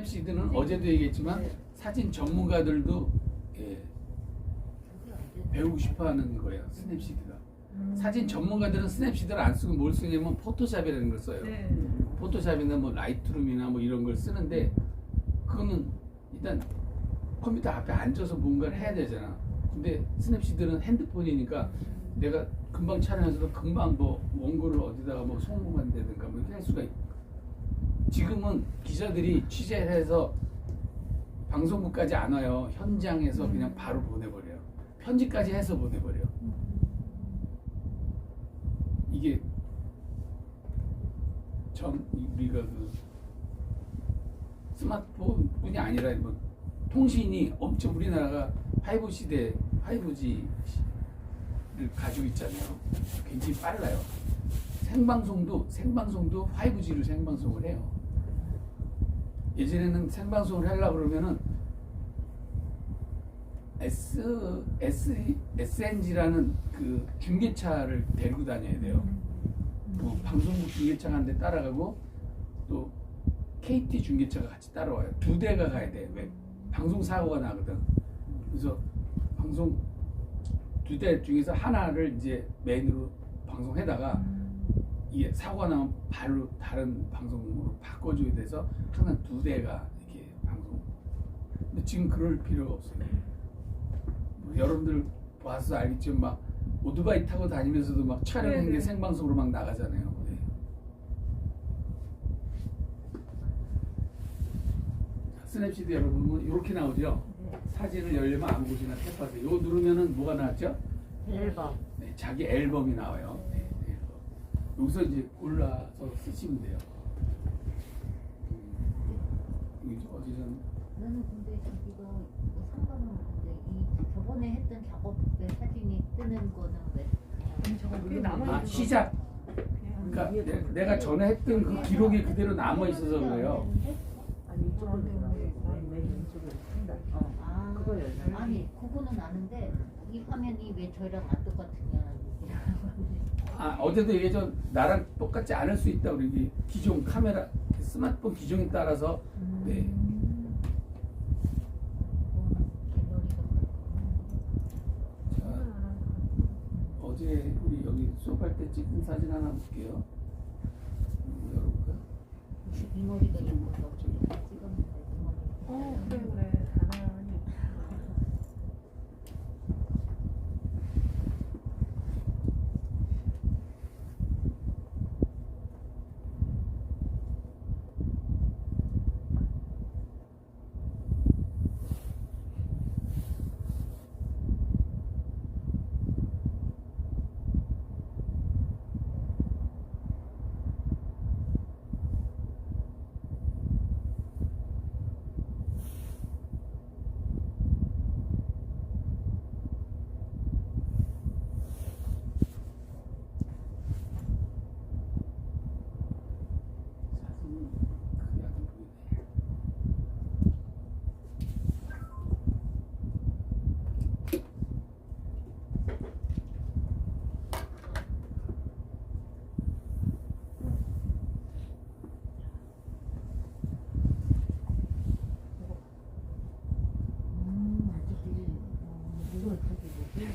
스냅시드는 어제도 얘기했지만 사진 전문가들도 예, 배우고 싶어하는 거예요. 스냅시드가. 사진 전문가들은 스냅시드를 안 쓰고 뭘 쓰냐면 포토샵이라는 걸 써요. 네. 포토샵이나 뭐 라이트룸이나 뭐 이런 걸 쓰는데 그거는 일단 컴퓨터 앞에 앉아서 뭔가를 해야 되잖아. 근데 스냅시드는 핸드폰이니까 내가 금방 촬영해서도 금방 뭐 원고를 어디다가 뭐 송금한다든가 뭐 이렇게 할 수가 있고, 지금은 기자들이 취재를 해서 방송국까지 안 와요. 현장에서 그냥 바로 보내버려요. 편집까지 해서 보내버려요. 이게 우리가 그 스마트폰뿐이 아니라 뭐 통신이 엄청, 우리나라가 5 시대 5G를 가지고 있잖아요. 굉장히 빨라요. 생방송도 5G로 생방송을 해요. 예전에는 생방송을 하려고 그러면은 SNG라는 그 중계차를 데리고 다녀야 돼요. 뭐 방송국 중계차가 한 대 따라가고 또 KT 중계차가 같이 따라와요. 두 대가 가야 돼. 왜? 방송 사고가 나거든. 그래서 방송 두 대 중에서 하나를 이제 메인으로 방송해다가 이게 사고가 나면 바로 다른 방송으로 바꿔줘야 돼서 항상 두 대가 이렇게 방송. 근데 지금 그럴 필요가 없어요. 뭐 여러분들 와서 알겠지만 막 오토바이 타고 다니면서도 막 촬영한 게 생방송으로 막 나가잖아요. 네. 스냅시드 여러분 이렇게 나오죠. 사진을 열려면 아무 곳이나 탭하세요. 이거 누르면은 뭐가 나왔죠? 앨범. 네, 자기 앨범이 나와요. 네, 앨범. 여기서 이제 골라서 쓰시면 돼요. 어디서? 나는 근데 이거 뭐 상관은 없는데 이 저번에 했던 작업의 사진이 뜨는 거는 왜? 그게 남아있는 아, 시작. 그러니까 내가 전에 했던 그 기록이 그대로 남아 있어서 그래요. 아니 이쪽으로 맨 왼쪽으로 쓴다. 아 그거 열면. 아니 그거는 아는데 이 화면이 왜 저희랑 안 똑같으냐. 아, 어제도 얘기했죠. 나랑 똑같지 않을 수 있다. 우리 기종 카메라, 스마트폰 기종에 따라서. 네. 자, 어제 우리 여기 수업할 때 찍은 사진 하나 볼게요. 열어볼까요? 이 머리가 예뻐서 찍었는데 이 머리. 그래. 가만히. 사진은 크게 안 보이네.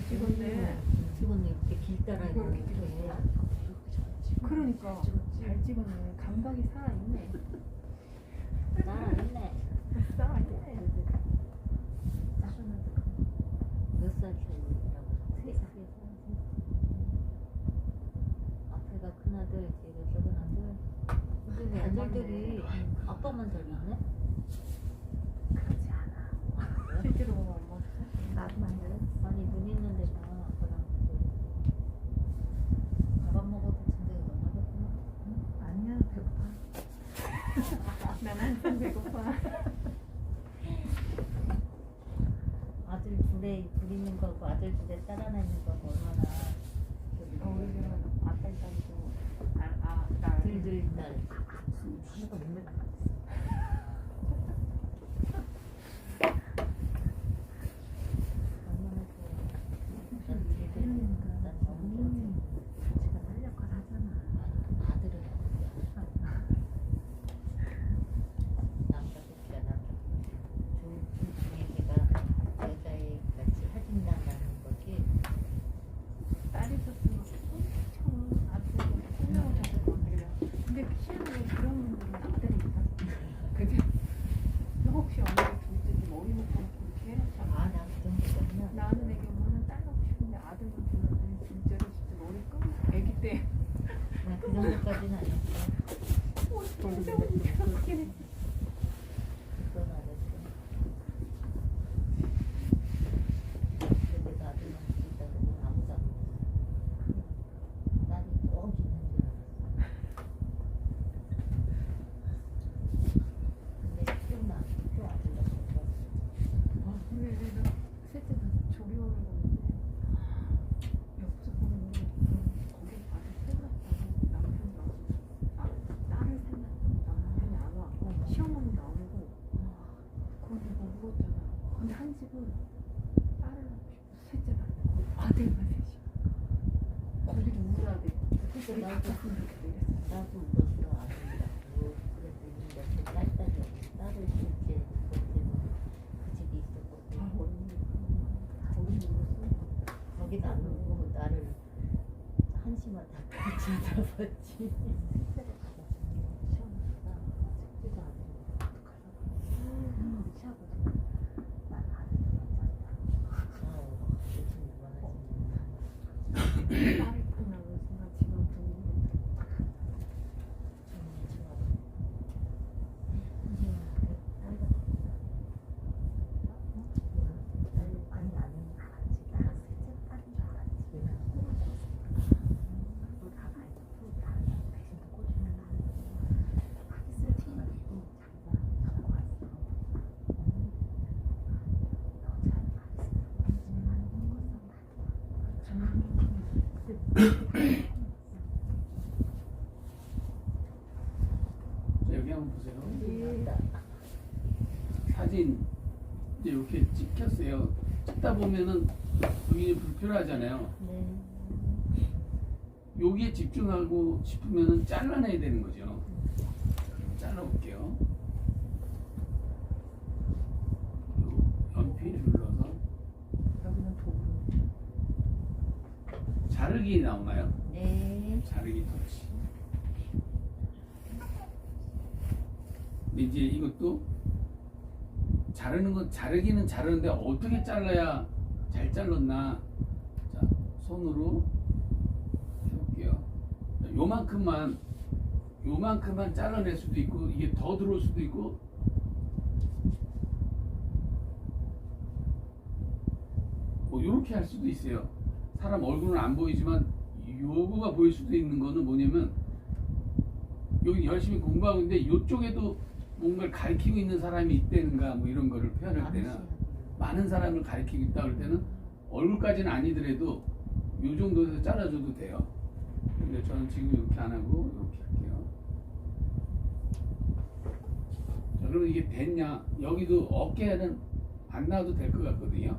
찍었네. 찍었네. 이렇게 길 따라 이렇게 그러니까 잘 찍었네. 감각이 살아있네. 살아있네. 살아있네. 몇 살 차이라고? 3살. 앞에가 큰아들, 뒤가 작은 아들. 근데 왜 아들들이 아빠만 닮았네? 그렇지 않아. 실제로 보면 뭐 나도 만져요. 아니 눈 있는 데가 아빠랑 밥 먹어도 진짜 만나겠구나. 아니야, 배고파. 난 항상 배고파. 아들 둘에 둘 있는 거고 아들 둘에 딸 하나 있는 거고 얼마나 우리 집은 아빠 딸도 딸. 둘둘 딸. 하나도 못 냈다. 얼마나 좋아. 난 둘이 난 너무 좋아. 제가 딸 역할 하잖아. 아들은 남자 새끼야. 나도 울었어. 아들이랑. 그래도 이제 딸을 이렇게 그 집이 있었거든. 거기 울었어. 거기도 안 울고 나를 한심하다 쳐다봤지. 딸이 끝나는 순간 지금 분위기 자, 여기 한번 보세요. 사진 이제 이렇게 찍혔어요. 찍다 보면은 여기 불편하잖아요. 네. 여기에 집중하고 싶으면은 잘라내야 되는 거죠. 잘라볼게요. 요 연필 눌러서 여기는 도구. 자르기 나오나요? 네. 자르기 터치. 근데 이제 이것도 자르기는 자르는데 어떻게 잘라야 잘 잘랐나? 자, 손으로 해볼게요. 자, 요만큼만 잘라낼 수도 있고 이게 더 들어올 수도 있고 뭐 이렇게 할 수도 있어요. 사람 얼굴은 안 보이지만 요거가 보일 수도 있는 거는 뭐냐면 여기 열심히 공부하고 있는데 이쪽에도 뭔가를 가리키고 있는 사람이 있다는가 뭐 이런 거를 표현할 때는 많은 사람을 가리키고 있다 그럴 때는 얼굴까지는 아니더라도 요 정도에서 잘라줘도 돼요. 근데 저는 지금 이렇게 안 하고 이렇게 할게요. 자, 그럼 이게 됐냐? 여기도 어깨는 안 나와도 될 것 같거든요.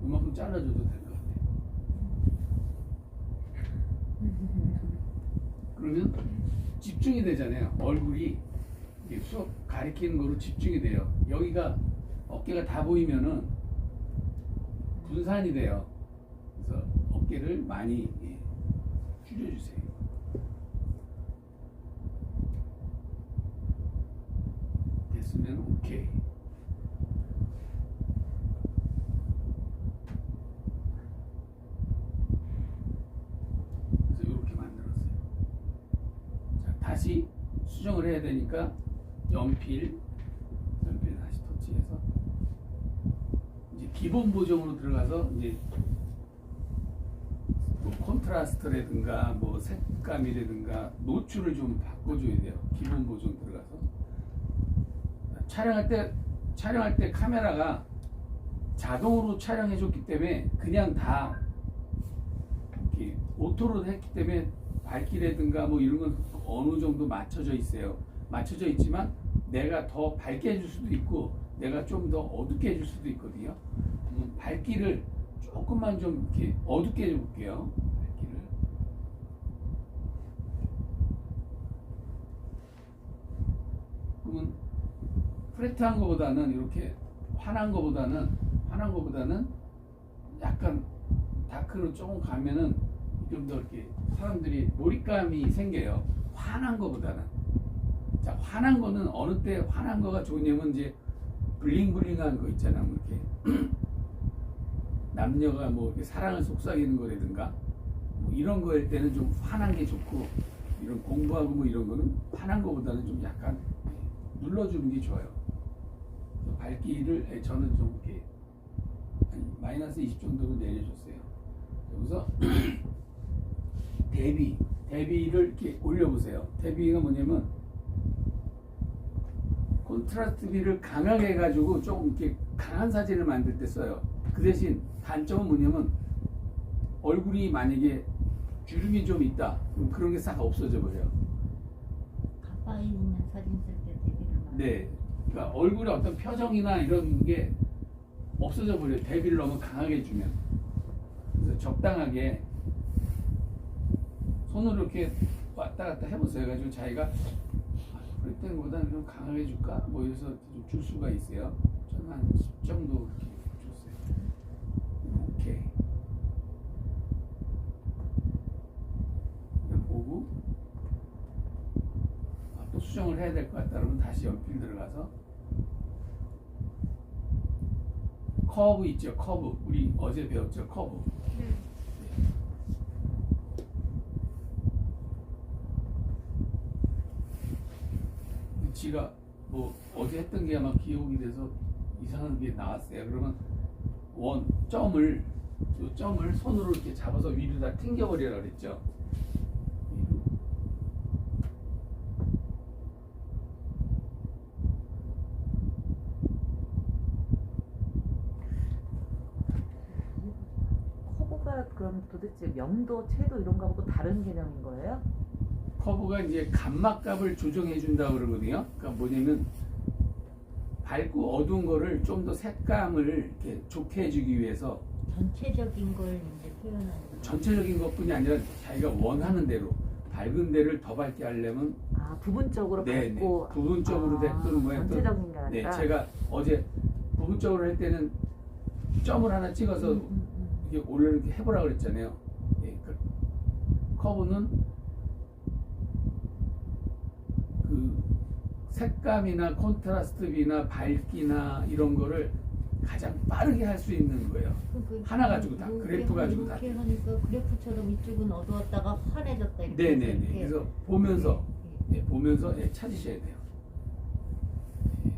이만큼 잘라줘도 될 것 같아요. 그러면 집중이 되잖아요. 얼굴이 이게 수업 가리키는 거로 집중이 돼요. 여기가 어깨가 다 보이면은 분산이 돼요. 그래서 어깨를 많이 줄여주세요. 됐으면 오케이. 그래서 이렇게 만들었어요. 자, 다시 수정을 해야 되니까 연필 다시 터치해서 이제 기본 보정으로 들어가서 이제 뭐 콘트라스트라든가 뭐 색감이라든가 노출을 좀 바꿔줘야 돼요. 기본 보정 들어가서 촬영할 때 카메라가 자동으로 촬영해줬기 때문에 그냥 다 이렇게 오토로 했기 때문에 밝기라든가 뭐 이런 건 어느 정도 맞춰져 있어요. 맞춰져 있지만 내가 더 밝게 해줄 수도 있고 내가 좀 더 어둡게 해줄 수도 있거든요. 밝기를 조금만 좀 이렇게 어둡게 해볼게요. 밝기를. 그러면 프레트한 거보다는 이렇게 환한 거보다는 약간 다크로 조금 가면은 좀 더 이렇게 사람들이 몰입감이 생겨요. 환한 거보다는. 자, 환한 거는 어느 때 환한 거가 좋냐면 이제 블링블링한 거 있잖아. 뭐 이렇게 남녀가 뭐 이렇게 사랑을 속삭이는 거라든가 뭐 이런 거일 때는 좀 환한 게 좋고 이런 공부하고 뭐 이런 거는 환한 거보다는 좀 약간 눌러주는 게 좋아요. 밝기를 저는 좀 이렇게 한 마이너스 20 정도로 내려줬어요. 여기서 대비를 이렇게 올려보세요. 대비가 뭐냐면 콘트라스트 비를 강하게 해가지고 조금 이렇게 강한 사진을 만들 때 써요. 그 대신 단점은 뭐냐면 얼굴이 만약에 주름이 좀 있다. 그럼 그런 게 싹 없어져 버려요. 가까이 있는 사진 쓸 때 대비를 많이. 네. 그러니까 얼굴의 어떤 표정이나 이런 게 없어져 버려요. 대비를 너무 강하게 주면. 그래서 적당하게 손으로 이렇게 왔다 갔다 해보세요. 그래가지고 자기가 프레텐보다는 좀 강하게 줄까? 뭐 이래서 좀 줄 수가 있어요. 저는 한 10 정도 이렇게 줬어요. 오케이. 그냥 보고 또 수정을 해야 될 것 같다 그러면 다시 연필 들어가서 커브 있죠. 커브. 우리 어제 배웠죠. 커브. 지가 뭐 어제 했던 게 아마 기억이 돼서 이상한 게 나왔어요. 그러면 점을 요 점을 손으로 이렇게 잡아서 위로 다 튕겨버리라 그랬죠. 위로. 커브가 그럼 도대체 명도, 채도 이런 거하고 다른 개념인 거예요? 커브가 이제 감막값을 조정해 준다 그러거든요. 그러니까 뭐냐면 밝고 어두운 거를 좀 더 색감을 이렇게 좋게 해주기 위해서 전체적인 걸 이제 표현하는 거. 전체적인 것뿐이 아니라 자기가 원하는 대로 밝은 데를 더 밝게 하려면 아, 부분적으로 네, 밝고 부분적으로 됐든 뭐 했든 전체적인 게 아니라. 네, 제가 어제 부분적으로 할 때는 점을 하나 찍어서 이게 올려 이렇게 해보라 그랬잖아요. 예, 그 커브는 그 색감이나 콘트라스트비나 밝기나 이런 거를 가장 빠르게 할 수 있는 거예요. 하나 가지고 다, 그래프 가지고 다. 이렇게 하니까 그래프처럼 이쪽은 어두웠다가 환해졌다 이렇게. 네네네. 이렇게. 그래서 보면서 네. 예, 보면서 예, 찾으셔야 돼요. 예.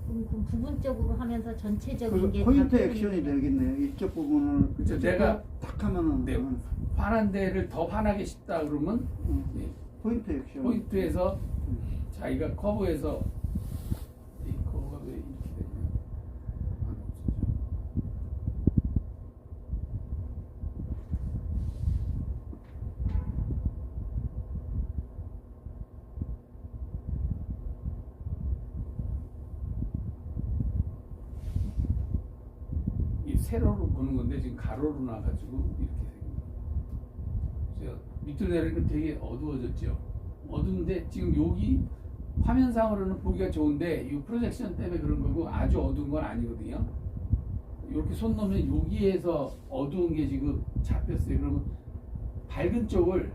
그럼 부분적으로 하면서 전체적인 그래서 게 포인트 다 액션이 표현이 되겠네요. 이쪽 부분을 그렇죠. 내가 탁 하면은 네, 환한 데를 더 환하게 싶다 그러면 예, 포인트 액션. 포인트에서 자기가 커브에서 이 커브가 왜 이렇게 됐냐? 이 세로로 보는 건데 지금 가로로 나가지고 이렇게 생긴. 밑으로 내리니까 되게 어두워졌죠. 어두운데 지금 여기 화면상으로는 보기가 좋은데 이 프로젝션 때문에 그런 거고 아주 어두운 건 아니거든요. 이렇게 손 놓으면 여기에서 어두운 게 지금 잡혔어요. 그러면 밝은 쪽을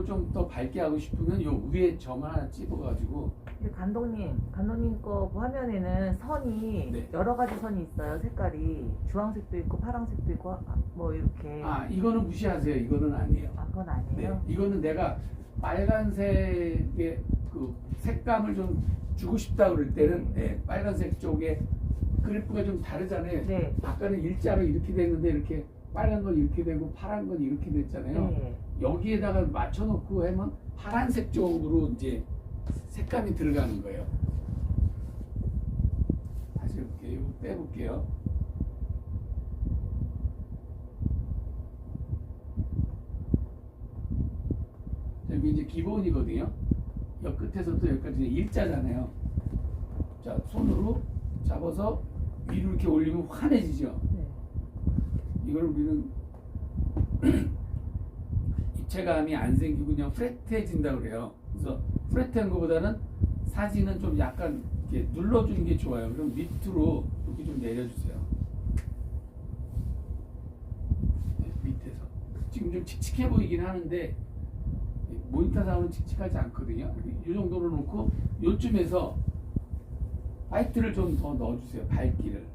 좀 더 밝게 하고 싶으면 요 위에 점 하나 찍어가지고 근데 감독님 거 화면에는 선이 네. 여러 가지 선이 있어요. 색깔이 주황색도 있고 파란색도 있고 뭐 이렇게. 이거는 무시하세요. 이거는 아니에요. 아, 그건 네, 아니에요. 이거는 내가 빨간색의 그 색감을 좀 주고 싶다 그럴 때는 네, 빨간색 쪽에 그래프가 좀 다르잖아요. 네. 아까는 일자로 이렇게 됐는데 이렇게 빨간 건 이렇게 되고 파란 건 이렇게 됐잖아요. 네. 여기에다가 맞춰놓고 하면 파란색 쪽으로 이제 색감이 들어가는 거예요. 다시 이렇게 이거 빼볼게요. 여기 이제 기본이거든요. 옆 끝에서부터 여기까지 일자잖아요. 자, 손으로 잡아서 위로 이렇게 올리면 환해지죠. 네. 이걸 우리는 입체감이 안 생기고 그냥 프레트해진다고 그래요. 그래서 프레트한 것보다는 사진은 좀 약간 이렇게 눌러주는 게 좋아요. 그럼 밑으로 이렇게 좀 내려주세요. 네, 밑에서. 지금 좀 칙칙해 보이긴 하는데 모니터상으로는 칙칙하지 않거든요. 이 정도로 놓고 요쯤에서 화이트를 좀 더 넣어주세요. 밝기를.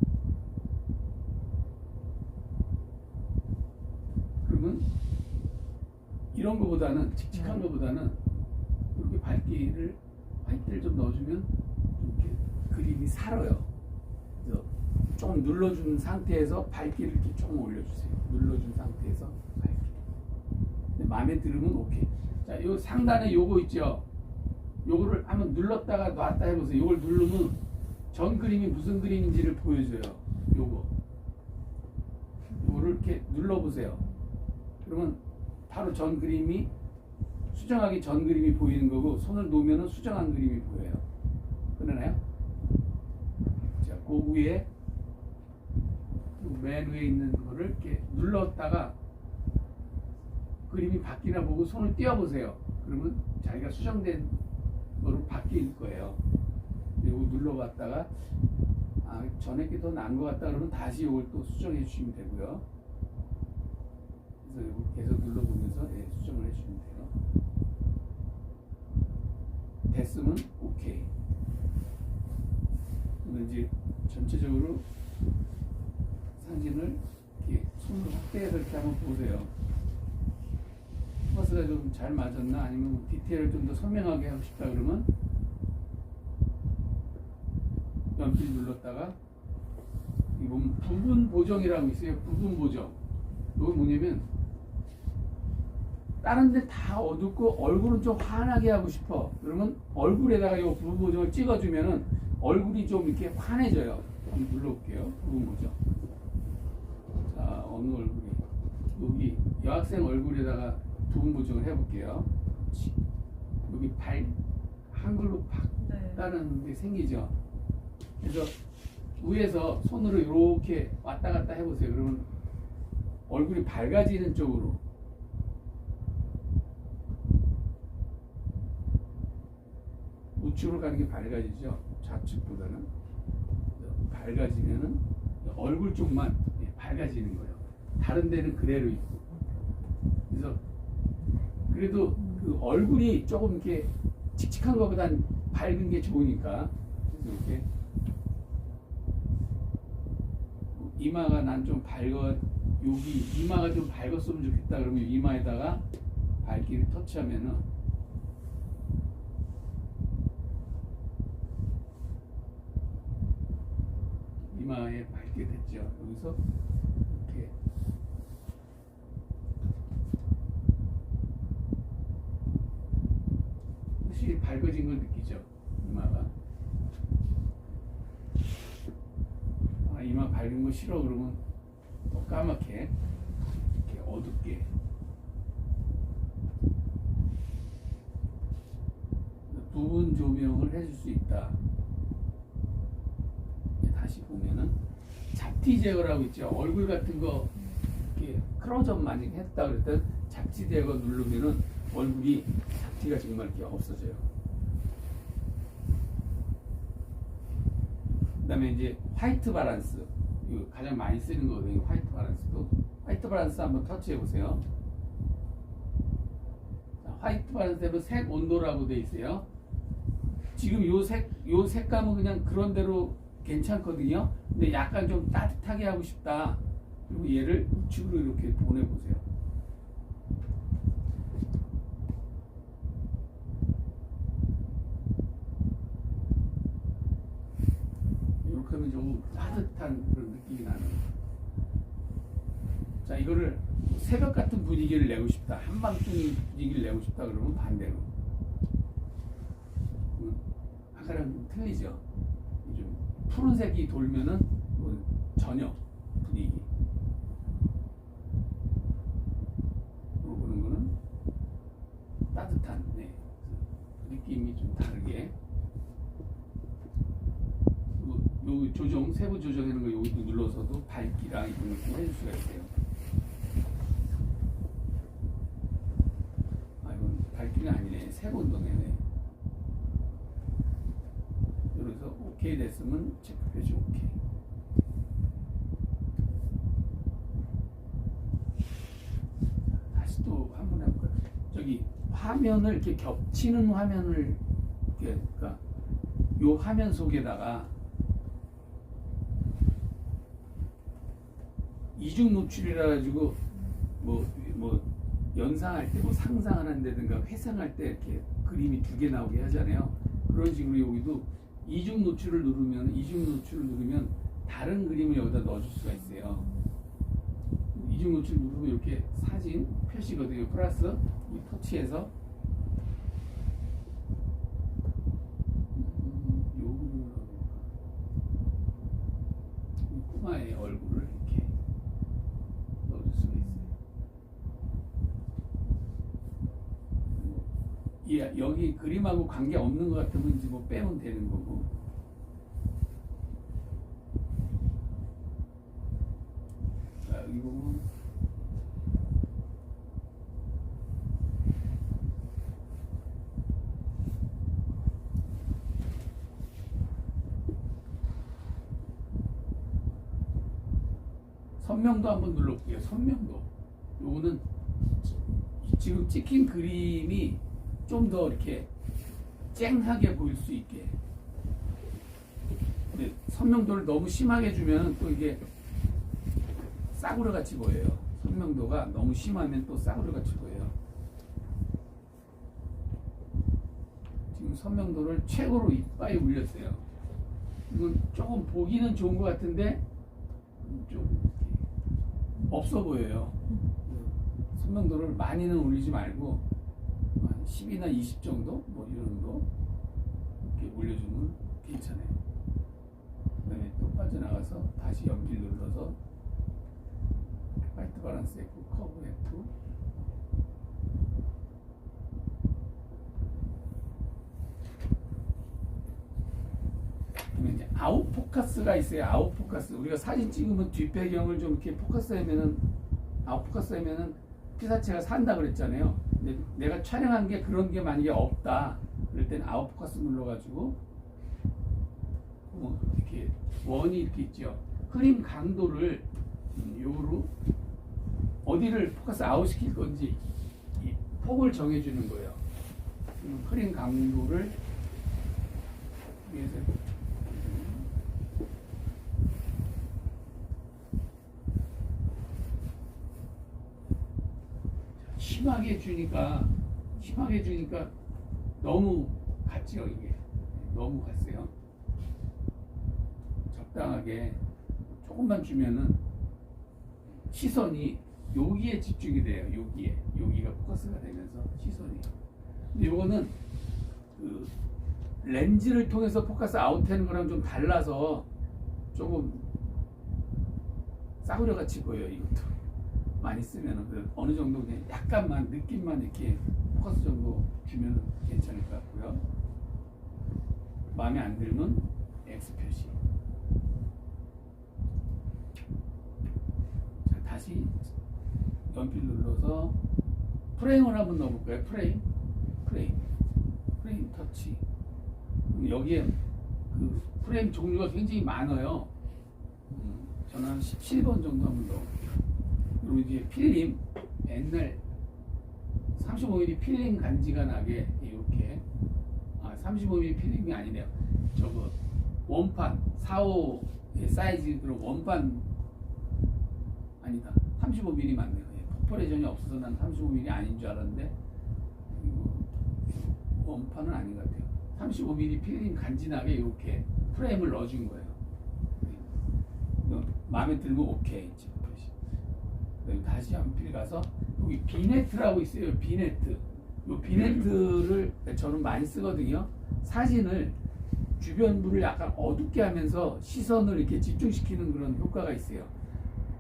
그러면 이런 거보다는 칙칙한 거보다는 이렇게 밝기를 화이트를 좀 넣어주면 이렇게 그림이 살아요. 그래서 좀 눌러준 상태에서 밝기를 이렇게 조금 올려주세요. 눌러준 상태에서 밝기. 근데 마음에 들으면 오케이. 자, 요 상단에 요거 있죠. 요거를 한번 눌렀다가 놨다 해보세요. 요걸 누르면 전 그림이 무슨 그림인지를 보여줘요. 요거를 이렇게 눌러보세요. 그러면 바로 전 그림이 수정하기 전 그림이 보이는 거고 손을 놓으면 수정한 그림이 보여요. 그러나요? 자, 그 위에 맨 위에 있는 거를 이렇게 눌렀다가 그림이 바뀌나 보고 손을 띄워보세요. 그러면 자기가 수정된 거로 바뀔 거예요. 이거 눌러봤다가 전에 게 더 나은 것 같다 그러면 다시 이걸 또 수정해 주시면 되고요. 그래서 이걸 계속 눌러보면서 수정을 해주시면 돼요. 됐으면 오케이. 그러면 이제 전체적으로 사진을 이렇게 손으로 확대해서 이렇게 한번 보세요. 포커스가 좀 잘 맞았나 아니면 디테일을 좀 더 선명하게 하고 싶다 그러면 연필 눌렀다가 이 보면 부분 보정이라고 있어요. 부분 보정. 이건 뭐냐면 다른 데 다 어둡고 얼굴은 좀 환하게 하고 싶어. 그러면 얼굴에다가 이 부분 보정을 찍어주면은 얼굴이 좀 이렇게 환해져요. 한번 눌러볼게요. 부분 보정. 자, 어느 얼굴이 여기 여학생 얼굴에다가 부분 보정을 해볼게요. 여기 한글로 박다는 게 생기죠. 그래서 위에서 손으로 이렇게 왔다 갔다 해보세요. 그러면 얼굴이 밝아지는 쪽으로 우측으로 가는 게 밝아지죠. 좌측보다는 밝아지면은 얼굴 쪽만 밝아지는 거예요. 다른 데는 그대로 있고. 그래서 그래도 그 얼굴이 조금 이렇게 칙칙한 것보단 밝은 게 좋으니까 그래서 이렇게 이마가 난 좀 밝아 여기 이마가 좀 밝았으면 좋겠다 그러면 이마에다가 밝기를 터치하면은 이마에 밝게 됐죠. 여기서 이렇게 확실히 밝아진 걸 느끼죠. 이마가 이마 밝은 거 싫어 그러면 더 까맣게 이렇게 어둡게 부분 조명을 해줄 수 있다. 다시 보면은 잡티 제거라고 있죠. 얼굴 같은 거 이렇게 클로즈업 많이 했다 그랬던 잡티 제거 누르면은 얼굴이 잡티가 정말 이렇게 없어져요. 그다음에 이제 화이트 바란스 이거 가장 많이 쓰는 거거든요. 화이트 바란스도 화이트 바란스 한번 터치해 보세요. 화이트 바란스 되면 색 온도라고 돼 있어요. 지금 요 색감은 그냥 그런 대로 괜찮거든요. 근데 약간 좀 따뜻하게 하고 싶다. 그리고 얘를 우측으로 이렇게 보내보세요. 이렇게 하면 좀 따뜻한 그런 느낌이 나는 거예요. 자, 이거를 새벽 같은 분위기를 내고 싶다. 한밤중 분위기를 내고 싶다 그러면 반대로. 아까랑 좀 틀리죠. 좀 푸른색이 돌면은 저녁 분위기. 보는 거는 따뜻한 느낌이 좀 다르게. 요 조정, 세부 조정하는 거 여기도 눌러서도 밝기랑 이런 걸 좀 해줄 수가 있어요. 이건 밝기는 아니네. 세부 운동이네. 그래서 오케이 됐으면 체크 표시 오케이. 다시 또 한번 해볼까요? 저기 화면을 이렇게 겹치는 화면을 이렇게 그러니까 요 화면 속에다가 이중 노출이라 가지고 뭐 연상할 때 뭐 상상을 한다든가 회상할 때 이렇게 그림이 두 개 나오게 하잖아요. 그런 식으로 여기도 이중 노출을 누르면 다른 그림을 여기다 넣어줄 수가 있어요. 이중 노출 누르면 이렇게 사진 표시거든요. 플러스 이 터치해서 요 그림을 꼬마의 얼굴을 이렇게 넣어줄 수가 있어요. 여기 그림하고 관계 없는 것 같으면 이제 뭐 빼면 되는 거고. 자, 여기 보면 선명도 한번 눌러볼게요. 선명도. 요거는 지금 찍힌 그림이 좀 더 이렇게 쨍하게 보일 수 있게. 근데 선명도를 너무 심하게 주면 또 이게 싸구려 같이 보여요. 선명도가 너무 심하면 또 싸구려 같이 보여요. 지금 선명도를 최고로 이빠이 올렸어요. 이건 조금 보기는 좋은 것 같은데 좀 없어 보여요. 선명도를 많이는 올리지 말고 한 10이나 20 정도? 뭐 이 정도 이렇게 올려주면 괜찮아요. 그 다음에 또 빠져나가서 다시 연필 눌러서 화이트 바란스 F, 커브 F. 그러면 이제 아웃 포커스가 있어요. 아웃 포커스. 우리가 사진 찍으면 뒷배경을 좀 이렇게 포커스하면은 아웃 포커스하면은 피사체가 산다 그랬잖아요. 근데 내가 촬영한 게 그런 게 만약에 없다. 그럴 때는 아웃 포커스 눌러가지고 이렇게 원이 이렇게 있죠. 흐림 강도를 요로 어디를 포커스 아웃 시킬 건지 이 폭을 정해주는 거예요. 흐림 강도를 위해서 심하게 주니까 너무 갔죠. 이게 너무 갔어요. 적당하게 조금만 주면은 시선이 여기에 집중이 돼요. 여기가 포커스가 되면서 시선이. 근데 요거는 그 렌즈를 통해서 포커스 아웃하는 거랑 좀 달라서 조금 싸구려 같이 보여요. 이것도 많이 쓰면은 그 어느 정도 그냥 약간만 느낌만 이렇게 포커스 정도 주면 괜찮을 것 같고요. 마음에 안 들면 X 표시. 자, 다시 연필 눌러서 프레임을 한번 넣어볼까요? 프레임 터치. 여기에 그 프레임 종류가 굉장히 많아요. 저는 한 17번 정도 한번 넣어볼게요. 그리고 이제 필름, 옛날 35mm 필름 간지가 나게 이렇게 35mm 필름이 아니네요. 저거 원판 45의 사이즈 그런 원판 아니다. 35mm 맞네요. 퍼포레이션이 없어서 난 35mm 아닌 줄 알았는데 원판은 아닌 것 같아요. 35mm 필름 간지나게 이렇게 프레임을 넣어준 거예요. 마음에 들면 오케이. 다시 연필 가서 여기 비네트라고 있어요. 비네트. 이 비네트를 저는 많이 쓰거든요. 사진을 주변부를 약간 어둡게 하면서 시선을 이렇게 집중시키는 그런 효과가 있어요.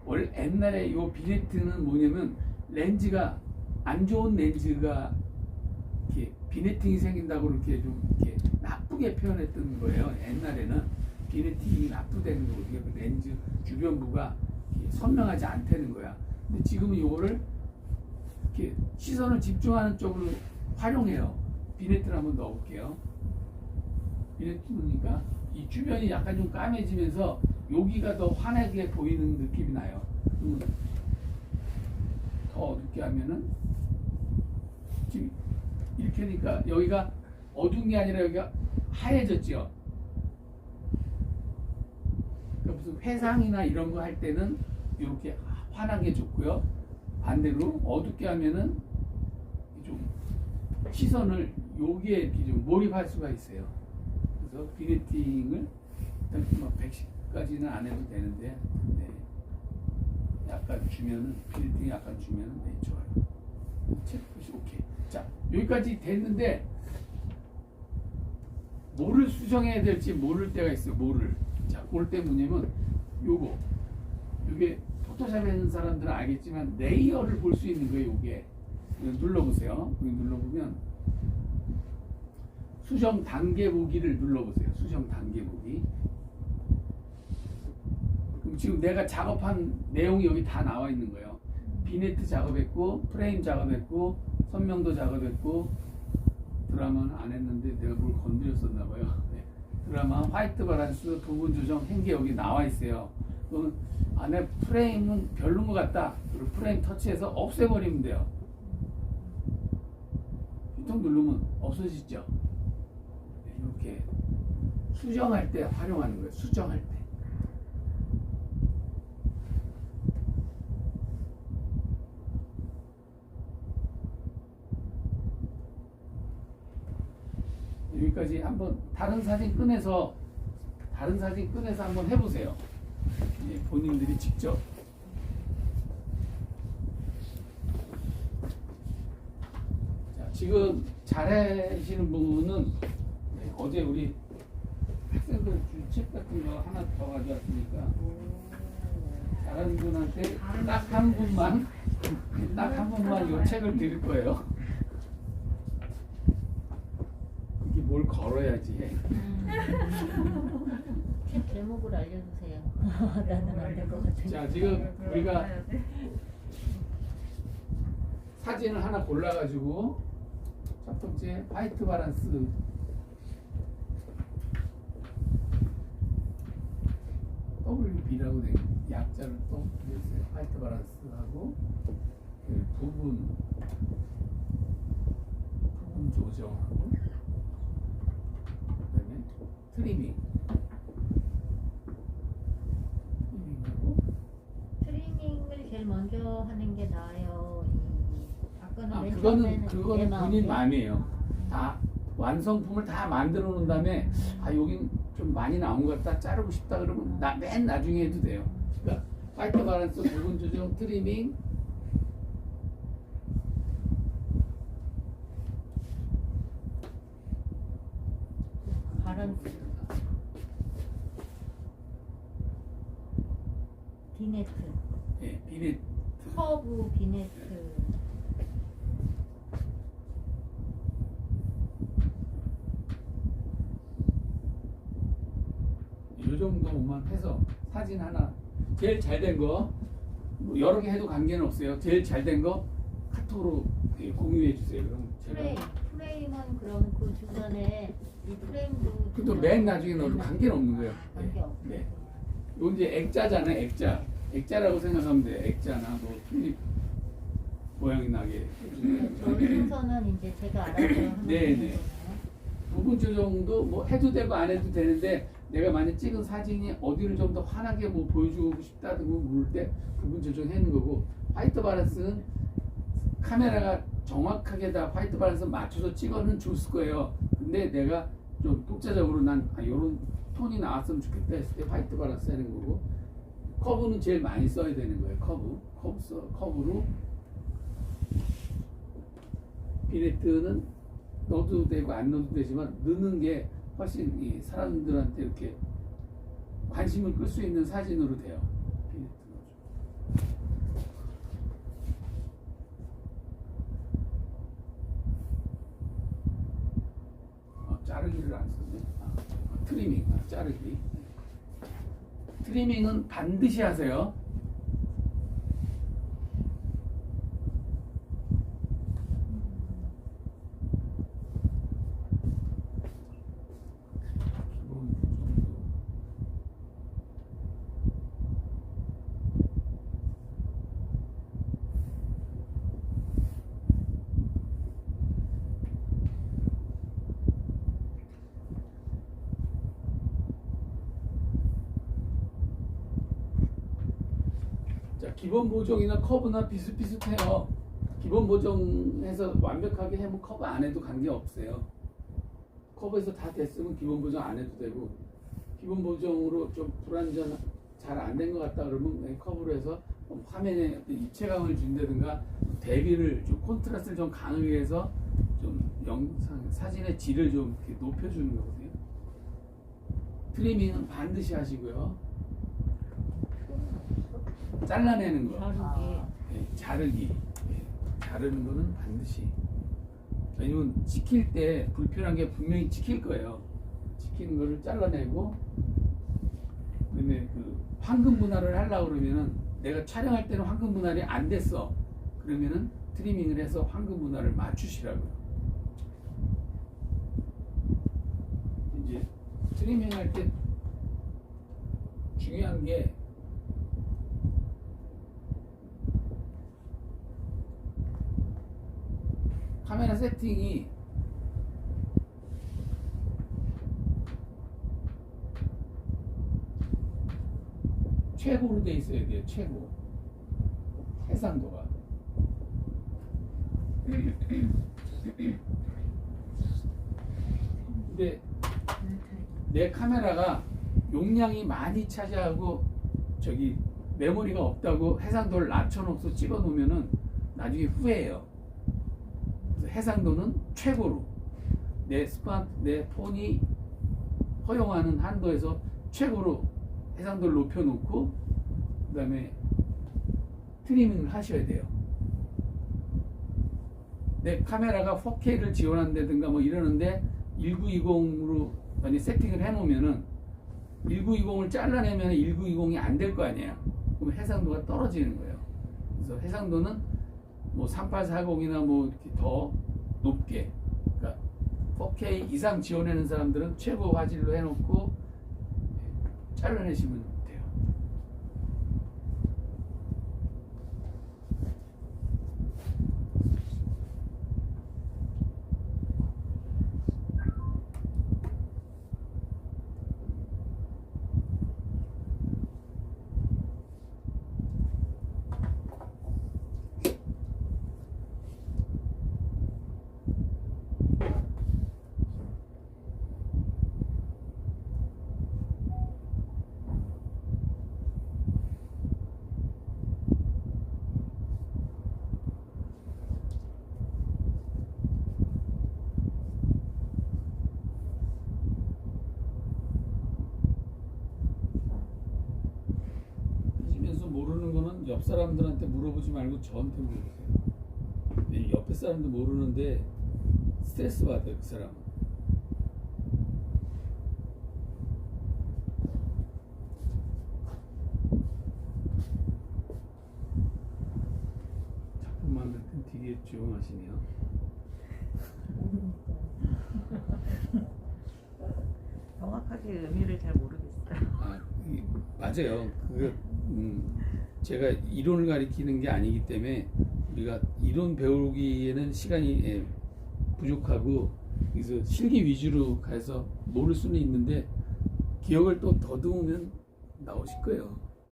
원래 옛날에 이 비네트는 뭐냐면 렌즈가 안 좋은 렌즈가 이렇게 비네팅이 생긴다고 이렇게 좀 이렇게 나쁘게 표현했던 거예요. 옛날에는 비네팅이 나쁘다는 거고 그 렌즈 주변부가 선명하지 않다는 거야. 근데 지금은 이거를 이렇게 시선을 집중하는 쪽으로 활용해요. 비네트를 한번 넣어볼게요. 비네트 넣으니까 이 주변이 약간 좀 까매지면서 여기가 더 환하게 보이는 느낌이 나요. 더 어둡게 하면은 지금 이렇게 하니까 여기가 어두운 게 아니라 여기가 하얘졌죠. 그러니까 무슨 회상이나 이런 거 할 때는 이렇게 환하게 좋고요. 반대로 어둡게 하면은 좀 시선을 여기에 이렇게 좀 몰입할 수가 있어요. 그래서 비네팅을 뭐 110까지는 안 해도 되는데 네. 약간 주면은 비네팅 약간 주면은 네, 좋아요. 체크시 오케이. 자 여기까지 됐는데 뭐를 수정해야 될지 모를 때가 있어요. 뭐를. 자 그럴 때 뭐냐면 요게 포토샵 하는 사람들은 알겠지만 레이어를 볼 수 있는 거예요. 요게 눌러보세요. 여기 눌러보면 수정 단계 보기를 눌러보세요. 수정 단계 보기. 그럼 지금 내가 작업한 내용이 여기 다 나와 있는 거예요. 비네트 작업했고 프레임 작업했고 선명도 작업했고 드라마는 안 했는데 내가 뭘 건드렸었나 봐요. 네. 드라마 화이트 바란스 부분 조정 한 게 여기 나와 있어요. 또는 안에 프레임은 별론 것 같다. 그리고 프레임 터치해서 없애버리면 돼요. 휘통 누르면 없어지죠. 이렇게 수정할 때 활용하는 거예요. 수정할 때. 여기까지 한번 다른 사진 꺼내서 한번 해보세요. 예, 본인들이 직접. 자, 지금 잘하시는 분은 어제 우리 학생들 준 책 같은 거 하나 더 가져왔으니까 잘하는 분한테 딱 한 분만 이 책을 드릴 거예요. 이게 뭘 걸어야지 해. 책 제목을 알려주세요. 나는 안 될 것 같아. 자, 지금 우리가 사진을 하나 골라가지고 첫 번째 화이트 바란스 WB라고 된 약자를 또 그렸어요. 화이트 바란스하고 그 부분 조정하고 그다음에 트리밍하고 트리밍을 제일 먼저 하는 게 나아요. 아까는 맨 그거는 처음에는 내 마음에. 본인 마음이에요. 다 완성품을 다 만들어 놓은 다음에 여긴 좀 많이 나온 것 같다 자르고 싶다 그러면 맨 나중에 해도 돼요. 그러니까 화이트 바란스, 부분 조정, 트리밍, 바란스, 비네트, 예, 비네트, 커브 비네트. 이 정도만 해서 사진 하나 제일 잘 된 거 뭐 여러 개 해도 관계는 없어요. 제일 잘 된 거 카톡으로 공유해 주세요. 그럼 제가 프레임은 그럼 그 주변에 이 프레임도 그래도 맨 나중에 넣어도 관계는 없는 거예요. 관계 없어. 네. 요 이제 액자잖아요. 액자라고 생각하면 돼. 액자나 뭐 튤립 모양이 나게. 저 순서는 이제 제가 알아서 하는 네, 네. 거잖아요. 부분 조정도 뭐 해도 되고 안 해도 되는데 내가 만약 찍은 사진이 어디를 좀 더 환하게 뭐 보여주고 싶다든가 모를 때 부분 조정하는 거고, 화이트 바란스는 카메라가 정확하게 다 화이트 바란스 맞춰서 찍어는 줬을 거예요. 근데 내가 좀 독자적으로 난 이런 톤이 나왔으면 좋겠다 했을 때 화이트 바란스 하는 거고, 커브는 제일 많이 써야 되는 거예요. 커브로 비네트는 넣어도 되고 안 넣어도 되지만 넣는 게 훨씬 이 사람들한테 이렇게 관심을 끌 수 있는 사진으로 돼요. 비네트 넣어줘. 자르기를 안 쓰네. 트리밍, 자르기. 트리밍은 반드시 하세요. 기본 보정이나 커브나 비슷비슷해요. 기본 보정해서 완벽하게 하면 커브 안 해도 관계 없어요. 커브에서 다 됐으면 기본 보정 안 해도 되고, 기본 보정으로 좀 불완전 잘 안 된 것 같다 그러면 커브로 해서 화면에 입체감을 준다든가 대비를 좀 콘트라스트를 좀 강하게 해서 좀 사진의 질을 좀 이렇게 높여주는 거거든요. 트리밍은 반드시 하시고요. 잘라내는 거, 자르기, 자르는 거는 반드시. 왜냐면 찍힐 때 불편한 게 분명히 찍힐 거예요. 찍히는 거를 잘라내고, 그다음에 그 황금 분할을 하려고 그러면은 내가 촬영할 때는 황금 분할이 안 됐어. 그러면은 트리밍을 해서 황금 분할을 맞추시라고요. 이제 트리밍 할 때 중요한 게 카메라 세팅이 최고로 돼 있어야 돼요. 최고 해상도가. 근데 내 카메라가 용량이 많이 차지하고 저기 메모리가 없다고 해상도를 낮춰놓고 찍어 놓으면은 나중에 후회해요. 그래서 해상도는 최고로 내 폰이 허용하는 한도에서 최고로 해상도를 높여놓고 그 다음에 트리밍을 하셔야 돼요. 내 카메라가 4K를 지원한다든가 뭐 이러는데 1920으로 만약 세팅을 해놓으면은 1920을 잘라내면 1920이 안 될 거 아니에요. 그럼 해상도가 떨어지는 거예요. 그래서 해상도는 뭐 3840이나 뭐 이렇게 더 높게, 그러니까 4K 이상 지원하는 사람들은 최고 화질로 해놓고 잘라내시면 돼요. 하시면서 모르는 거는 옆 사람들한테 물어보지 말고 저한테 물어보세요. 이 옆에 사람도 모르는데 스트레스 받아요, 그 사람은. 작품 만들 땐 되게 조용하시네요. 정확하게 의미를 잘 모르겠어요. 맞아요. 그게 제가 이론을 가리키는 게 아니기 때문에 우리가 이론 배우기에는 시간이 부족하고 그래서 실기 위주로 가서 모를 수는 있는데 기억을 또 더듬으면 나오실 거예요.